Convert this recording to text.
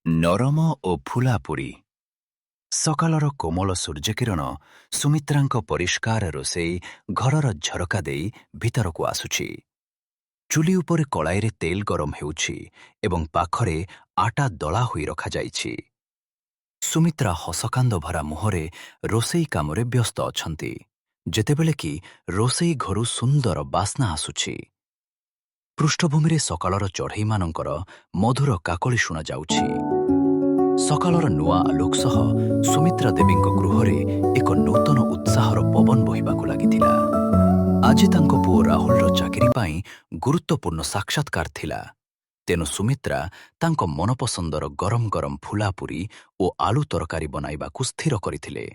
ନରମ ଓ ଫୁଲାପୁରି। ସକାଳର କୋମଳ ସୂର୍ଯ୍ୟକିରଣ ସୁମିତ୍ରାଙ୍କ ପରିଷ୍କାର ରୋଷେଇ ଘରର ଝରକା ଦେଇ ଭିତରକୁ ଆସୁଛି। ଚୁଲି ଉପରେ କଳାଇରେ ତେଲ ଗରମ ହେଉଛି ଏବଂ ପାଖରେ ଆଟା ଦଳା ହୋଇ ରଖାଯାଇଛି। ସୁମିତ୍ରା ହସକାନ୍ଦ ଭରା ମୁହଁରେ ରୋଷେଇ କାମରେ ବ୍ୟସ୍ତ ଅଛନ୍ତି, ଯେତେବେଳେ କି ରୋଷେଇ ଘରୁ ସୁନ୍ଦର ବାସ୍ନା ଆସୁଛି। ପୃଷ୍ଠଭୂମିରେ ସକାଳର ଚଢ଼େଇମାନଙ୍କର ମଧୁର କାକଳି ଶୁଣାଯାଉଛି। ସକାଳର ନୂଆ ଆଲୋକ ସହ ସୁମିତ୍ରା ଦେବୀଙ୍କ ଗୃହରେ ଏକ ନୂତନ ଉତ୍ସାହର ପବନ ବହିବାକୁ ଲାଗିଥିଲା। ଆଜି ତାଙ୍କ ପୁଅ ରାହୁଲର ଚାକିରି ପାଇଁ ଗୁରୁତ୍ୱପୂର୍ଣ୍ଣ ସାକ୍ଷାତକାର ଥିଲା। ତେଣୁ ସୁମିତ୍ରା ତାଙ୍କ ମନପସନ୍ଦର ଗରମ ଗରମ ଫୁଲାପୁରି ଓ ଆଳୁ ତରକାରୀ ବନାଇବାକୁ ସ୍ଥିର କରିଥିଲେ।